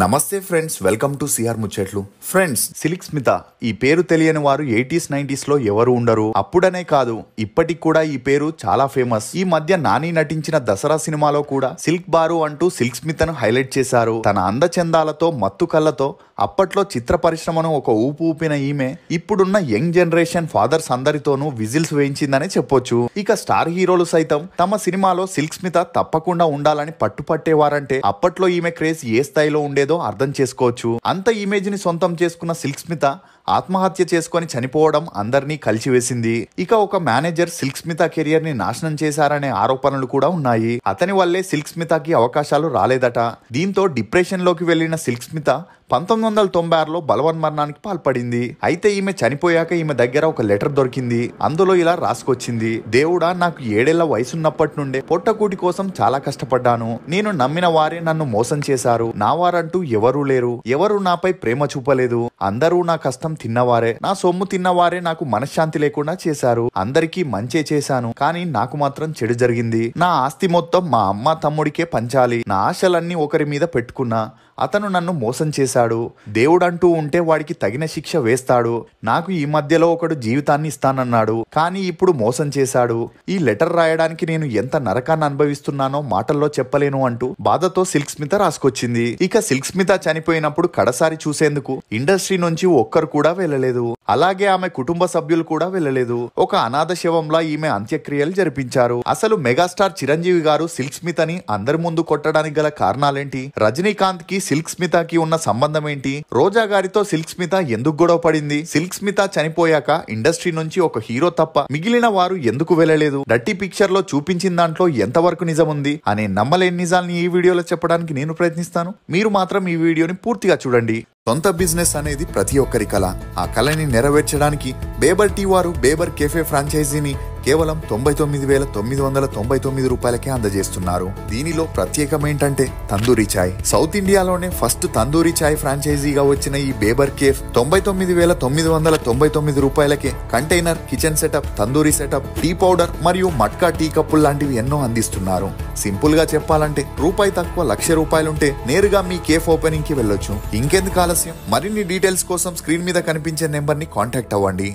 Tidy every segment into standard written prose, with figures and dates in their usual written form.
నమస్తే friends, welcome to CR ముచ్చట్లు. Friends, silk Smitha ఈ పేరు తెలియని వారు 80s 90s లో ఎవరు ఉండరు. అప్పుడనే కాదు, ఇప్పటికి కూడా ఈ పేరు చాలా ఫేమస్. ఈ మధ్య నాని నటించిన దసరా సినిమాలో కూడా సిల్క్ బారు అంటూ సిల్క్ స్మితను హైలైట్ చేశారు. తన అందచందాలతో మత్తు కళ్ళతో అప్పట్లో చిత్ర పరిశ్రమను ఒక ఊపు ఊపిన ఈమె ఇప్పుడున్న యంగ్ జనరేషన్ ఫాదర్స్ అందరితోనూ విజిల్స్ వేయించిందనే చెప్పొచ్చు. ఇక స్టార్ హీరోలు సైతం తమ సినిమాలో సిల్క్ స్మిత తప్పకుండా ఉండాలని పట్టుపట్టేవారంటే అప్పట్లో ఈమె క్రేజ్ ఏ స్థాయిలో ఉండేదో అర్థం చేసుకోవచ్చు. అంత ఇమేజ్ ని సొంతం చేసుకున్న సిల్క్ స్మిత ఆత్మహత్య చేసుకుని చనిపోవడం అందరినీ కలిచివేసింది. ఇక ఒక మేనేజర్ సిల్క్ స్మిత కెరియర్ ని నాశనం చేశారనే ఆరోపణలు కూడా ఉన్నాయి. అతని వల్లే సిల్క్ స్మితకి అవకాశాలు రాలేదట. దీంతో డిప్రెషన్ లోకి వెళ్లిన సిల్క్ స్మిత 1996లో బలవన్మరణానికి పాల్పడింది. అయితే ఈమె చనిపోయాక ఈమె దగ్గర ఒక లెటర్ దొరికింది. అందులో ఇలా రాసుకొచ్చింది: దేవుడా, నాకు 7 ఏళ్ల వయసున్నప్పటి నుండే పొట్టకూటి కోసం చాలా కష్టపడ్డాను. నేను నమ్మిన వారే నన్ను మోసం చేశారు. నా వారంటూ ఎవరూ లేరు. ఎవరు నాపై ప్రేమ చూపలేదు. అందరూ నా కష్టం తిన్నవారే, నా సొమ్ము తిన్నవారే నాకు మనశ్శాంతి లేకుండా చేశారు. అందరికీ మంచే చేశాను, కానీ నాకు మాత్రం చెడు జరిగింది. నా ఆస్తి మొత్తం మా అమ్మ తమ్ముడికే పంచాలి. నా ఆశలన్నీ ఒకరి మీద పెట్టుకున్నా. అతను నన్ను మోసం చేశాడు. దేవుడంటూ ఉంటే వాడికి తగిన శిక్ష వేస్తాడు. నాకు ఈ మధ్యలో ఒకడు జీవితాన్ని ఇస్తానన్నాడు, కానీ ఇప్పుడు మోసం చేశాడు. ఈ లెటర్ రాయడానికి నేను ఎంత నరకాన్ని అనుభవిస్తున్నానో మాటల్లో చెప్పలేను అంటూ బాధతో సిల్క్ స్మిత రాసుకొచ్చింది. ఇక సిల్క్ స్మిత చనిపోయినప్పుడు కడసారి చూసేందుకు ఇండస్ట్రీ నుంచి ఒక్కరు కూడా వెళ్ళలేదు. అలాగే ఆమె కుటుంబ సభ్యులు కూడా వెళ్ళలేదు. ఒక అనాథ శవంలా ఈమె అంత్యక్రియలు జరిపించారు. అసలు మెగాస్టార్ చిరంజీవి గారు సిల్క్ స్మితని అందరి ముందు కొట్టడానికి గల కారణాలేంటి? రజనీకాంత్ కి సిల్క్ స్మితకి ఉన్న సంబంధం ఏంటి? రోజా గారితో సిల్క్ స్మిత ఎందుకు గొడవ పడింది? సిల్క్ స్మిత చనిపోయాక ఇండస్ట్రీ నుంచి ఒక హీరో తప్ప మిగిలిన వారు ఎందుకు వెళ్ళలేదు? డర్టీ పిక్చర్ లో చూపించిన దాంట్లో ఎంతవరకు నిజం ఉంది అనే నమ్మలేని నిజాల్ని ఈ వీడియోలో చెప్పడానికి నేను ప్రయత్నిస్తాను. మీరు మాత్రం ఈ వీడియోని పూర్తిగా చూడండి. సొంత బిజినెస్ అనేది ప్రతి ఒక్కరి కళ. ఆ కళని నెరవేర్చడానికి బేబర్ టీ వారు బేబర్ కేఫే ఫ్రాంచైజీని కేవలం 99,999 రూపాయలకే అందజేస్తున్నారు. దీనిలో ప్రత్యేకం ఏంటంటే తందూరి చాయ్. సౌత్ ఇండియాలోనే ఫస్ట్ తందూరి చాయ్ ఫ్రాంచైజీగా వచ్చిన ఈ బేబర్ కేఫ్ 99,999 రూపాయలకే container, kitchen setup, tandoori setup, tea powder మరియు మట్కా టీ కప్పులు లాంటివి ఎన్నో అందిస్తున్నారు. సింపుల్ గా చెప్పాలంటే రూపాయి తక్కువ ₹1,00,000 నేరుగా మీ కేఫ్ ఓపెనింగ్ కి వెళ్ళొచ్చు. ఇంకెందుకు ఆలస్యం? మరిన్ని డీటెయిల్స్ కోసం స్క్రీన్ మీద కనిపించే నెంబర్ ని కాంటాక్ట్ అవ్వండి.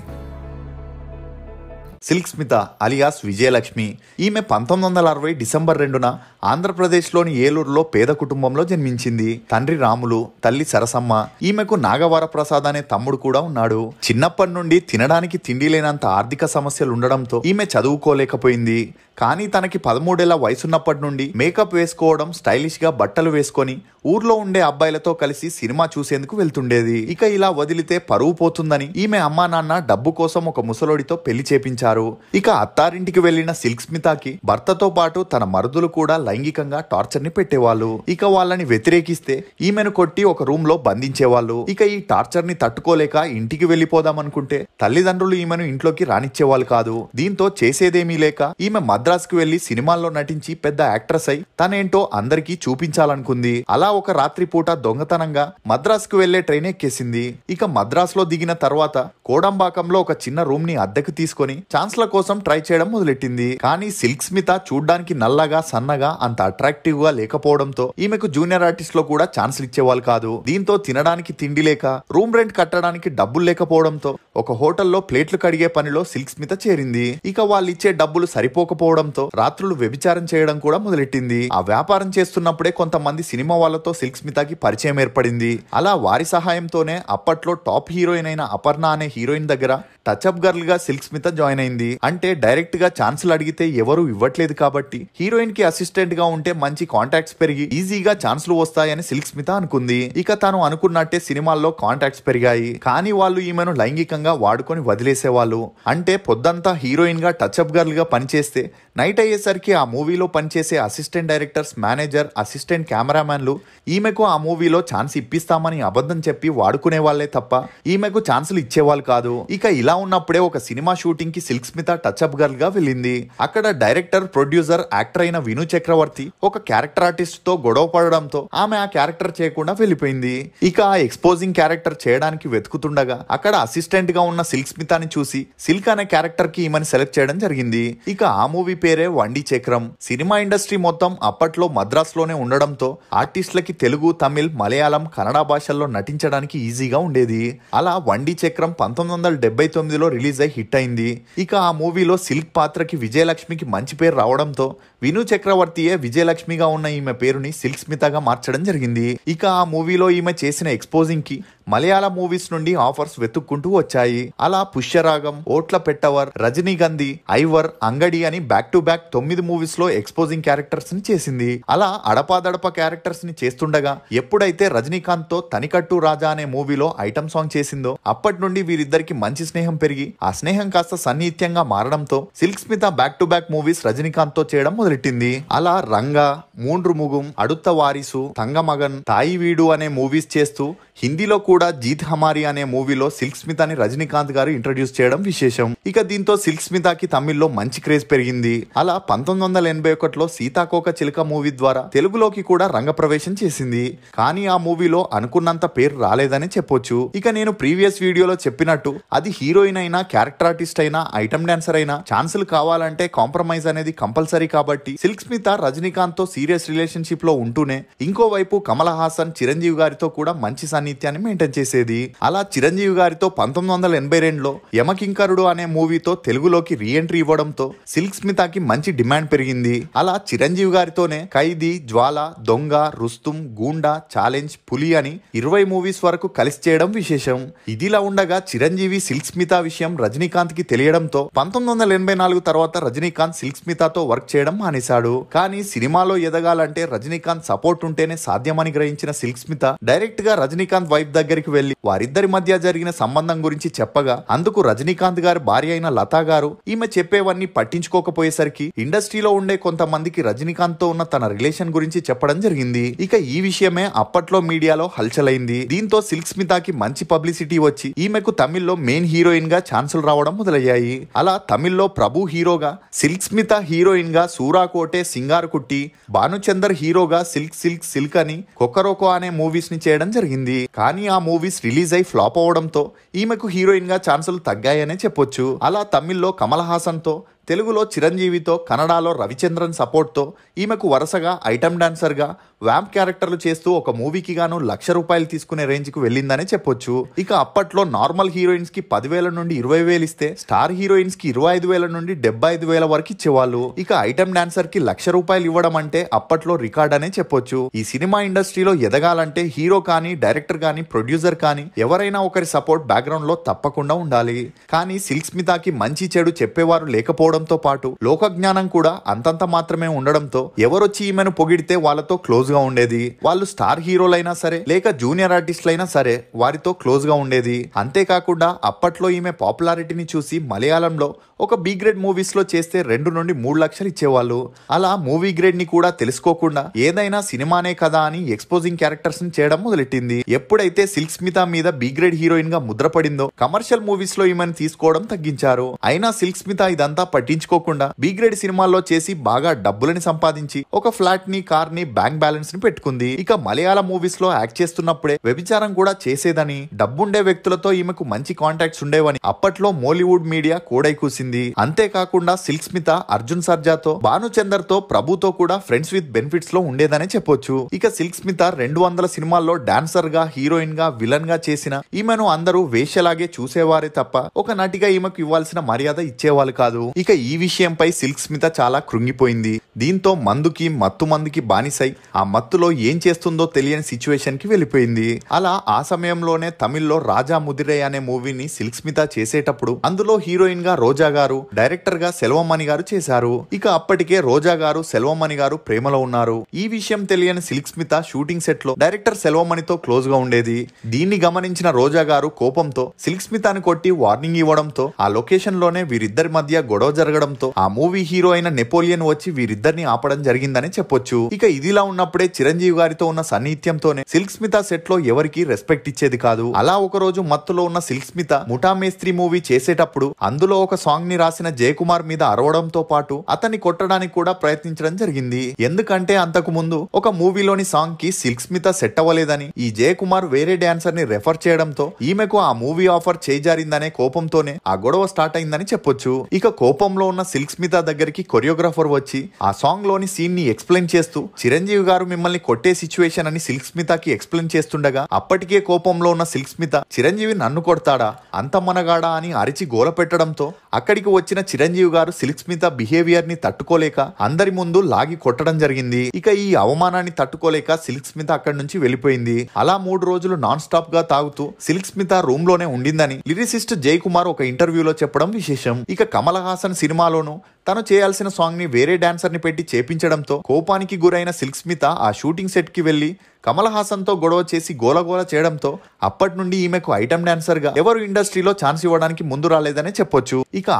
Silk Smita alias Vijayalakshmi. ఈమె 1960 డిసెంబర్ 2న ఆంధ్రప్రదేశ్లోని ఏలూరులో పేద కుటుంబంలో జన్మించింది. తండ్రి రాములు, తల్లి సరసమ్మ. ఈమెకు నాగవరప్రసాద్ అనే తమ్ముడు కూడా ఉన్నాడు. చిన్నప్పటి నుండి తినడానికి తిండి లేనంత ఆర్థిక సమస్యలు ఉండడంతో ఈమె చదువుకోలేకపోయింది. కానీ తనకి 13 ఏళ్ల వయసున్నప్పటి నుండి మేకప్ వేసుకోవడం, స్టైలిష్ గా బట్టలు వేసుకొని ఊర్లో ఉండే అబ్బాయిలతో కలిసి సినిమా చూసేందుకు వెళ్తుండేది. ఇక ఇలా వదిలితే పరువు పోతుందని ఈమె అమ్మా నాన్న డబ్బు కోసం ఒక ముసలోడితో పెళ్లి చేపించారు. ఇక అత్తారింటికి వెళ్లిన సిల్క్ స్మితకి భర్తతో పాటు తన మరుదులు కూడా లైంగికంగా టార్చర్ ని పెట్టేవాళ్ళు. ఇక వాళ్ళని వ్యతిరేకిస్తే ఈమెను కొట్టి ఒక రూమ్ లో బంధించేవాళ్ళు. ఇక ఈ టార్చర్ ని తట్టుకోలేక ఇంటికి వెళ్లిపోదామనుకుంటే తల్లిదండ్రులు ఈమెను ఇంట్లోకి రానిచ్చేవాళ్ళు కాదు. దీంతో చేసేదేమీ లేక ఈమె మద్రాసుకు వెళ్లి సినిమాల్లో నటించి పెద్ద యాక్ట్రెస్ అయి తనేంటో అందరికీ చూపించాలనుకుంది. అలా ఒక రాత్రి పూట దొంగతనంగా మద్రాసుకు వెళ్లే ట్రైన్ ఎక్కేసింది. ఇక మద్రాసులో దిగిన తర్వాత కోడంబాకంలో ఒక చిన్న రూమ్ ని అద్దెకు తీసుకొని ఛాన్స్ల కోసం ట్రై చేయడం మొదలెట్టింది. కానీ సిల్క్ స్మిత చూడ్డానికి నల్లగా, సన్నగా, అంత అట్రాక్టివ్ గా లేకపోవడంతో ఈమెకు జూనియర్ ఆర్టిస్ట్ లో కూడా ఛాన్స్లు ఇచ్చేవాళ్ళు కాదు. దీంతో తినడానికి తిండి లేక, రూమ్ రెంట్ కట్టడానికి డబ్బులు లేకపోవడంతో ఒక హోటల్లో ప్లేట్లు కడిగే పనిలో సిల్క్ స్మిత చేరింది. ఇక వాళ్ళు ఇచ్చే డబ్బులు సరిపోకపోవడంతో రాత్రులు వ్యభిచారం చేయడం కూడా మొదలెట్టింది. ఆ వ్యాపారం చేస్తున్నప్పుడే కొంతమంది సినిమా వాళ్ళతో సిల్క్ స్మితకి పరిచయం ఏర్పడింది. అలా వారి సహాయంతోనే అప్పట్లో టాప్ హీరోయిన్ అయిన అపర్ణ అనే హీరోయిన్ దగ్గర టచ్అప్ గర్ల్ గా సిల్క్ స్మిత జాయిన్ అయింది. అంటే డైరెక్ట్ గా ఛాన్సులు అడిగితే ఎవరు ఇవ్వట్లేదు కాబట్టి హీరోయిన్ కి అసిస్టెంట్ గా ఉంటే మంచి కాంటాక్ట్స్ పెరిగి ఈజీగా ఛాన్సులు వస్తాయని సిల్క్ స్మిత అనుకుంది. ఇక తాను అనుకున్నట్టే సినిమాల్లో కాంటాక్ట్స్ పెరిగాయి. కానీ వాళ్ళు ఈమెను లైంగికంగా వాడుకొని వదిలేసేవాళ్ళు. అంటే పొద్దంతా హీరోయిన్ గా టచ్అప్ గర్ల్ గా పనిచేస్తే నైట్ అయ్యేసరికి ఆ మూవీలో పనిచేసే అసిస్టెంట్ డైరెక్టర్స్, మేనేజర్, అసిస్టెంట్ కెమెరామెన్లు ఈమెకు ఆ మూవీలో ఛాన్స్ ఇప్పిస్తామని అబద్ధం చెప్పి వాడుకునే వాళ్లే తప్ప ఈమెకు ఛాన్సులు ఇచ్చేవాళ్ళు కాదు. ఇక ఇలా ఉన్నప్పుడే ఒక సినిమా షూటింగ్ కి సిల్క్ స్మిత టచ్అప్ గర్ల్ గా వెళ్ళింది. అక్కడ డైరెక్టర్, ప్రొడ్యూసర్, యాక్టర్ అయిన విను చక్రవర్తి ఒక క్యారెక్టర్ ఆర్టిస్ట్ తో గొడవ పడడంతో ఆమె ఆ క్యారెక్టర్ చేయకుండా వెళ్ళిపోయింది. ఇక ఆ ఎక్స్పోజింగ్ క్యారెక్టర్ చేయడానికి వెతుకుతుండగా అక్కడ అసిస్టెంట్ గా ఉన్న సిల్క్ స్మితాని చూసి సిల్క్ అనే క్యారెక్టర్ కి ఈమెను సెలెక్ట్ చేయడం జరిగింది. ఇక ఆ మూవీ పేరే వండి చక్రం. సినిమా ఇండస్ట్రీ మొత్తం అప్పట్లో మద్రాస్ లోనే ఉండడంతో ఆర్టిస్టులకి తెలుగు, తమిళ్, మలయాళం, కన్నడ భాషల్లో నటించడానికి ఈజీగా ఉండేది. అలా వండి చక్రం 1979లో రిలీజ్ అయి హిట్ అయింది. ఇక ఆ మూవీలో సిల్క్ పాత్రకి విజయలక్ష్మికి మంచి పేరు రావడంతో విను చక్రవర్తియే విజయలక్ష్మిగా ఉన్న ఈమె పేరుని సిల్క్ స్మితగా మార్చడం జరిగింది. ఇక ఆ మూవీలో ఈమె చేసిన ఎక్స్పోజింగ్ కి మలయాళ మూవీస్ నుండి ఆఫర్స్ వెతుక్కుంటూ వచ్చాయి. అలా పుష్యరాగం, ఓట్ల పెట్టవర్, రజనీగంధి, ఐవర్, అంగడి అని బ్యాక్ టు బ్యాక్ 9 మూవీస్ లో ఎక్స్పోజింగ్ క్యారెక్టర్స్ ని చేసింది. అలా అడపాదడప క్యారెక్టర్స్ ని చేస్తుండగా ఎప్పుడైతే రజనీకాంత్ తో తనికట్టు రాజా అనే మూవీలో ఐటమ్ సాంగ్ చేసిందో అప్పటి నుండి వీరిద్దరికి మంచి స్నేహం పెరిగి ఆ స్నేహం కాస్త సన్నిహిత్యంగా మారడంతో silk Smita back to back movies Rajinikanth తో చేయడం మొదలెట్టింది. అలా రంగా, మూండ్రు ముగుం, అడుత్త వారిసు, తంగమగన్, తాయి వీడు అనే మూవీస్ చేస్తూ హిందీలో కూడా జీత్ హమారి అనే మూవీలో సిల్క్ స్మితని రజనీకాంత్ గారు ఇంట్రడ్యూస్ చేయడం విశేషం. ఇక దీంతో సిల్క్ స్మితకి తమిళ్లో మంచి క్రేజ్ పెరిగింది. అలా 1981లో సీతాకోక చిలుక మూవీ ద్వారా తెలుగులోకి కూడా రంగప్రవేశం చేసింది. కానీ ఆ మూవీలో అనుకున్నంత పేరు రాలేదని చెప్పొచ్చు. ఇక నేను ప్రీవియస్ వీడియోలో చెప్పినట్టు అది హీరోయిన్ అయినా, క్యారెక్టర్ ఆర్టిస్ట్ అయినా, ఐటమ్ డాన్సర్ అయినా ఛాన్సులు కావాలంటే కాంప్రమైజ్ అనేది కంపల్సరీ కాబట్టి సిల్క్ స్మిత రజనీకాంత్ తో సీరియస్ రిలేషన్షిప్ లో ఉంటూనే ఇంకోవైపు కమల్ హాసన్, చిరంజీవి గారితో కూడా మంచి సాన్నిధ్యాన్ని మెయింటైన్ చేసేది. అలా చిరంజీవి గారితో 1982లో యమకింకరుడు అనే మూవీతో తెలుగులోకి రీఎంట్రీ ఇవ్వడంతో సిల్క్ స్మితకి మంచి డిమాండ్ పెరిగింది. అలా చిరంజీవి గారితోనే ఖైదీ, జ్వాల, దొంగ, రుస్తుం, గూండా, ఛాలెంజ్, పులి అని 20 మూవీస్ వరకు కలిసి చేయడం విశేషం. ఇదిలా ఉండగా చిరంజీవి సిల్క్ స్మిత విషయం రజనీకాంత్ కి తెలియడంతో 1984 తర్వాత రజనీకాంత్ సిల్క్ స్మితతో వర్క్ చేయడం మానేశాడు. కానీ సినిమాలో ఎదగాలంటే రజనీకాంత్ సపోర్ట్ ఉంటేనే సాధ్యమని గ్రహించిన సిల్క్ స్మిత డైరెక్ట్ గా రజనీకాంత్ వైఫ్ దగ్గరికి వెళ్లి వారిద్దరి మధ్య జరిగిన సంబంధం గురించి చెప్పగా అందుకు రజనీకాంత్ గారి భార్య అయిన లతా గారు ఈమె చెప్పేవన్నీ పట్టించుకోకపోయేసరికి ఇండస్ట్రీలో ఉండే కొంతమందికి రజనీకాంత్ తో ఉన్న తన రిలేషన్ గురించి చెప్పడం జరిగింది. ఇక ఈ విషయమే అప్పట్లో మీడియాలో హల్చలైంది. దీంతో సిల్క్ స్మితకి మంచి పబ్లిసిటీ వచ్చి ఈమెకు తమిళ్లో మెయిన్ హీరోయిన్ గా ఛాన్సులు రావడం మొదలయ్యాయి. అలా తమిళ్లో ప్రభు హీరోగా, సిల్క్ స్మిత హీరోయిన్ గా సూరాకోటే, సింగారకుట్టి, భానుచందర్ హీరోగా సిల్క్ సిల్క్ సిల్క్ అని కొక్కరోకో అనే మూవీస్ ని చేయడం జరిగింది. కానీ ఆ మూవీస్ రిలీజ్ అయి ఫ్లాప్ అవడంతో ఈమెకు హీరోయిన్ గా ఛాన్సులు తగ్గాయనే చెప్పొచ్చు. అలా తమిళ్లో కమల్ హాసన్ తో, తెలుగులో చిరంజీవితో, కన్నడలో రవిచంద్రన్ సపోర్ట్ తో ఈమెకు వరుసగా ఐటమ్ డాన్సర్ గా వ్యాంప్ క్యారెక్టర్లు చేస్తూ ఒక మూవీకి గాను ₹1,00,000 తీసుకునే రేంజ్ కు వెళ్ళిందని చెప్పొచ్చు. ఇక అప్పట్లో నార్మల్ హీరోయిన్స్ కి 10,000 నుండి 20,000 ఇస్తే స్టార్ హీరోయిన్స్ కి 25,000 నుండి 75,000 వరకు ఇచ్చేవాళ్ళు. ఇక ఐటమ్ డాన్సర్ కి ₹1,00,000 ఇవ్వడం అంటే అప్పట్లో రికార్డ్ అనే చెప్పొచ్చు. ఈ సినిమా ఇండస్ట్రీలో ఎదగాలంటే హీరో కానీ, డైరెక్టర్ కానీ, ప్రొడ్యూసర్ కానీ ఎవరైనా ఒకరి సపోర్ట్ బ్యాక్గ్రౌండ్ లో తప్పకుండా ఉండాలి. కానీ సిల్క్ స్మితకి మంచి చెడు చెప్పేవారు లేకపోవడంతో పాటు లోక జ్ఞానం కూడా అంతంత మాత్రమే ఉండడంతో ఎవరొచ్చి ఈమెను పొగిడితే వాళ్ళతో క్లోజ్ గా ఉండేది. వాళ్ళు స్టార్ హీరోలైనా సరే లేక జూనియర్ ఆర్టిస్టులైనా సరే వారితో క్లోజ్ గా ఉండేది. అంతేకాకుండా అప్పట్లో ఈమె పాపులారిటీని చూసి మలయాళంలో ఒక బి గ్రేడ్ మూవీస్ లో చేస్తే 2 నుండి 3 లక్షలు ఇచ్చేవాళ్ళు. అలా మూవీ గ్రేడ్ ని కూడా తెలుసుకోకుండా ఏదైనా సినిమానే కదా అని ఎక్స్పోజింగ్ క్యారెక్టర్స్ ని చేయడం మొదలెట్టింది. ఎప్పుడైతే సిల్క్ స్మిత మీద బి గ్రేడ్ హీరోయిన్ గా ముద్ర పడిందో కమర్షియల్ మూవీస్ లో ఈమెను తీసుకోవడం తగ్గించారు. అయినా సిల్క్ స్మిత ఇదంతా పట్టించుకోకుండా బి గ్రేడ్ సినిమాల్లో చేసి బాగా డబ్బులని సంపాదించి ఒక ఫ్లాట్ ని, కార్ ని, బ్యాంక్ బ్యాలెన్స్ ని పెట్టుకుంది. ఇక మలయాళ మూవీస్ లో యాక్ట్ చేస్తున్నప్పుడే వ్యభిచారం కూడా చేసేదని, డబ్బుండే వ్యక్తులతో ఈమెకు మంచి కాంటాక్ట్స్ ఉండేవని అప్పట్లో మోలీవుడ్ మీడియా కోడై కూసింది. అంతేకాకుండా సిల్క్ స్మిత అర్జున్ సర్జాతో, భానుచందర్ తో, ప్రభుతో కూడా ఫ్రెండ్స్ విత్ బెనిఫిట్స్ లో ఉండేదని చెప్పొచ్చు. ఇక సిల్క్ స్మిత 200 సినిమాల్లో డాన్సర్ గా, హీరోయిన్ గా, విలన్ గా చేసిన ఈమెను అందరూ వేశ్యలాగే చూసేవారే తప్ప ఒక నటిగా ఈమెకు ఇవ్వాల్సిన మర్యాద ఇచ్చేవాళ్ళు కాదు. ఇక ఈ విషయంపై సిల్క్ స్మిత చాలా కృంగిపోయింది. దీంతో మత్తుకి బానిసై ఆ మత్తులో ఏం చేస్తుందో తెలియని సిచ్యువేషన్ కి వెళ్ళిపోయింది. అలా ఆ సమయంలోనే తమిళ్లో రాజా ముదిరై అనే మూవీని సిల్క్ స్మిత చేసేటప్పుడు అందులో హీరోయిన్ గా రోజా గారు, డైరెక్టర్ గా సెల్వమణి గారు చేశారు. అప్పటికే రోజా గారు సెల్వమణి గారు ప్రేమలో ఉన్నారు. ఈ విషయం తెలియని సిల్క్ స్మిత షూటింగ్ సెట్ లో డైరెక్టర్ సెల్వమణితో క్లోజ్ గా ఉండేది. దీన్ని గమనించిన రోజా గారు కోపంతో సిల్క్ స్మితని కొట్టి వార్నింగ్ ఇవ్వడంతో ఆ లొకేషన్ లోనే వీరిద్దరి మధ్య గొడవ జరగడంతో ఆ మూవీ హీరో అయిన నెపోలియన్ వచ్చి వీరిద్దరిని ఆపడం జరిగిందని చెప్పొచ్చు. ఇదిలా ఉన్నప్పుడే చిరంజీవి గారితో ఉన్న సన్నిహిత్యంతోనే సిల్క్ స్మిత సెట్ లో ఎవరికి రెస్పెక్ట్ ఇచ్చేది కాదు. అలా ఒక రోజు మత్తులో ఉన్న సిల్క్ స్మిత ముఠా మేస్త్రి మూవీ చేసేటప్పుడు అందులో ఒక సాంగ్ ని రాసిన జయకుమార్ మీద అరవడంతో పాటు అతన్ని కొట్టడానికి కూడా ప్రయత్నించడం జరిగింది. ఎందుకంటే అంతకు ముందు ఒక మూవీలోని సాంగ్ కి సిల్క్ స్మిత సెట్ అవ్వలేదని ఈ జయకుమార్ వేరే డాన్సర్ ని రెఫర్ చేయడంతో ఈమెకు ఆ మూవీ ఆఫర్ చేజారిందనే కోపంతోనే ఆ గొడవ స్టార్ట్ అయిందని చెప్పొచ్చు. కోపంలో ఉన్న సిల్క్ స్మిత దగ్గరికి కొరియోగ్రాఫర్ వచ్చి ఆ సాంగ్ లోని సీన్ ని ఎక్స్ప్లెయిన్ చేస్తూ చిరంజీవి గారు మిమ్మల్ని కొట్టే సిచ్యువేషన్ అని సిల్క్ స్మితకి ఎక్స్ప్లెయిన్ చేస్తుండగా అప్పటికే కోపంలో ఉన్న సిల్క్ స్మిత చిరంజీవి నన్ను కొడతాడా, అంత మనగాడా అని అరిచి గోల పెట్టడంతో అక్కడికి వచ్చిన చిరంజీవి గారు సిల్క్ స్మిత బిహేవియర్ ని తట్టుకోలేక అందరి ముందు లాగి కొట్టడం జరిగింది. ఈ అవమానాన్ని తట్టుకోలేక సిల్క్ స్మిత అక్కడి నుంచి వెళ్ళిపోయింది. అలా 3 రోజులు నాన్ స్టాప్ గా తాగుతూ సిల్క్ స్మిత రూమ్ లోనే ఉండిందని లిరిసిస్ట్ జయకుమార్ ఒక ఇంటర్వ్యూలో చెప్పడం విశేషం. కమల్ హాసన్ సినిమాలోను తను చేయాల్సిన సాంగ్ ని వేరే డాన్సర్ ని పెట్టి చేపించడంతో కోపానికి గురైన సిల్క్ స్మిత ఆ షూటింగ్ సెట్ కి వెళ్లి కమల్ హాసన్ తో గొడవ చేసి గోలగోల చేయడంతో అప్పటి నుండి ఈమెకు ఐటమ్ డాన్సర్ గా ఎవరు ఇండస్ట్రీలో ఛాన్స్ ఇవ్వడానికి ముందు రాలేదనే చెప్పొచ్చు.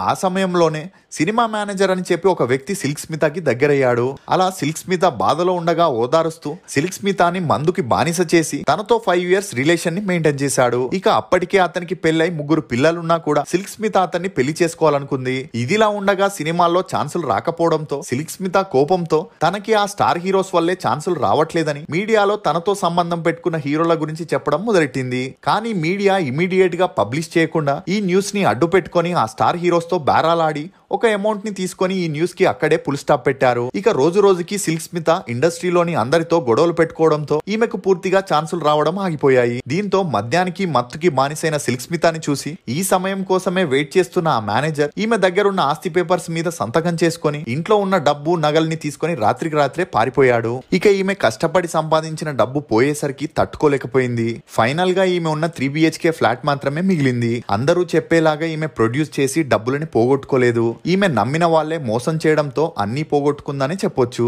ఆ సమయంలోనే సినిమా మేనేజర్ అని చెప్పి ఒక వ్యక్తి సిల్క్ స్మితకి దగ్గరయ్యాడు. అలా సిల్క్ స్మిత బాధలో ఉండగా ఓదారుస్తూ సిల్క్ స్మితని మందుకి బానిస చేసి తనతో 5 years రిలేషన్ ని మెయింటైన్ చేశాడు. అప్పటికే అతనికి పెళ్ళై 3 పిల్లలున్నా కూడా సిల్క్ స్మిత అతన్ని పెళ్లి చేసుకోవాలనుకుంది. ఇదిలా ఉండగా సినిమాల్లో ఛాన్సులు రాకపోవడంతో సిల్క్ స్మిత కోపంతో తనకి ఆ స్టార్ హీరోస్ వల్లే ఛాన్సులు రావట్లేదని మీడియాలో తనతో సంబంధం పెట్టుకున్న హీరోల గురించి చెప్పడం మొదలెట్టింది. కానీ మీడియా ఇమీడియట్ గా పబ్లిష్ చేయకుండా ఈ న్యూస్ ని అడ్డు పెట్టుకుని ఆ స్టార్ హీరోస్ తో బేరాలాడి ఒక అమౌంట్ ని తీసుకొని ఈ న్యూస్ కి అక్కడే ఫుల్ స్టాప్ పెట్టారు. రోజు రోజుకి సిల్క్ స్మిత ఇండస్ట్రీలోని అందరితో గొడవలు పెట్టుకోవడంతో ఈమెకు పూర్తిగా ఛాన్సులు రావడం ఆగిపోయాయి. దీంతో మద్యానికి మత్తుకి బానిసైన సిల్క్ స్మితని చూసి ఈ సమయం కోసమే వెయిట్ చేస్తున్న ఆ మేనేజర్ ఈమె దగ్గరున్న ఆస్తి పేపర్స్ మీద సంతకం చేసుకుని ఇంట్లో ఉన్న డబ్బు నగల్ని తీసుకుని రాత్రికి రాత్రే పారిపోయాడు. ఈమె కష్టపడి సంపాదించిన డబ్బు పోయేసరికి తట్టుకోలేకపోయింది. ఫైనల్ గా ఈమె ఉన్న 3 BHK ఫ్లాట్ మాత్రమే మిగిలింది. అందరూ చెప్పేలాగా ఈమె ప్రొడ్యూస్ చేసి డబ్బులని పోగొట్టుకోలేదు. ఈమె నమ్మిన వాళ్లే మోసం చేయడంతో అన్ని పోగొట్టుకుందని చెప్పొచ్చు.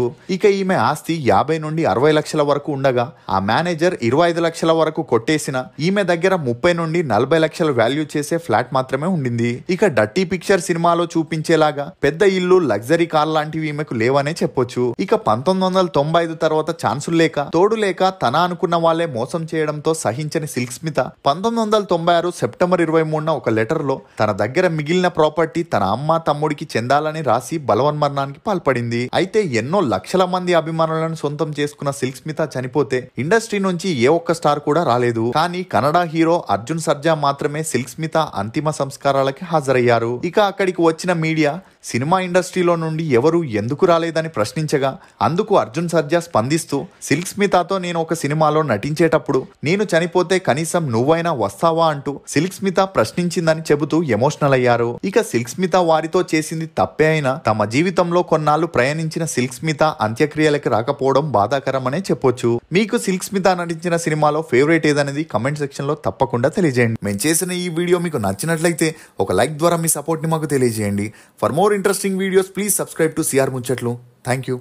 ఈమె ఆస్తి 50 నుండి 60 లక్షల వరకు ఉండగా ఆ మేనేజర్ 25 లక్షల వరకు కొట్టేసిన ఈమె దగ్గర 30 నుండి 40 లక్షల వాల్యూ చేసే ఫ్లాట్ మాత్రమే ఉండింది. డర్టీ పిక్చర్ సినిమాలో చూపించేలాగా పెద్ద ఇల్లు, లగ్జరీ కార్ లాంటివి ఈమెకు లేవనే చెప్పొచ్చు. 1995 తర్వాత ఛాన్సులు లేక తోడు లేక తన అనుకున్న వాళ్లే మోసం చేయడంతో సహించని సిల్క్ స్మిత 1996 సెప్టెంబర్ 23న ఒక లెటర్ లో తన దగ్గర మిగిలిన ప్రాపర్టీ తన అమ్మ, తమ్ముడికి చెందాలని రాసి బలవన్మరణానికి పాల్పడింది. అయితే ఎన్నో లక్షల మంది అభిమానులను సొంతం చేసుకున్న సిల్క్ స్మిత చనిపోతే ఇండస్ట్రీ నుంచి ఏ ఒక్క స్టార్ కూడా రాలేదు. కానీ కన్నడ హీరో అర్జున్ సర్జా మాత్రమే సిల్క్ స్మిత అంతిమ సంస్కారాలకి హాజరయ్యారు. అక్కడికి వచ్చిన మీడియా సినిమా ఇండస్ట్రీలో నుండి ఎవరు ఎందుకు రాలేదని ప్రశ్నించగా అందుకు అర్జున్ సర్జా స్పందిస్తూ సిల్క్ స్మితతో నేను ఒక సినిమాలో నటించేటప్పుడు నేను చనిపోతే కనీసం నువ్వైనా వస్తావా అంటూ సిల్క్ స్మిత ప్రశ్నించిందని చెబుతూ ఎమోషనల్ అయ్యారు. సిల్క్ స్మిత వారితో చేసింది తప్పే అయినా తమ జీవితంలో కొన్నాళ్ళు ప్రయాణించిన సిల్క్ స్మిత అంత్యక్రియలకు రాకపోవడం బాధాకరమనే చెప్పొచ్చు. మీకు సిల్క్ స్మిత నటించిన సినిమాలో ఫేవరెట్ ఏదనేది కమెంట్ సెక్షన్ లో తప్పకుండా తెలియజేయండి. మేము చేసిన ఈ వీడియో మీకు నచ్చినట్లయితే ఒక లైక్ ద్వారా మీ సపోర్ట్ ని మాకు తెలియజేయండి. For more interesting videos please subscribe to CR ముచ్చట్లు. Thank you.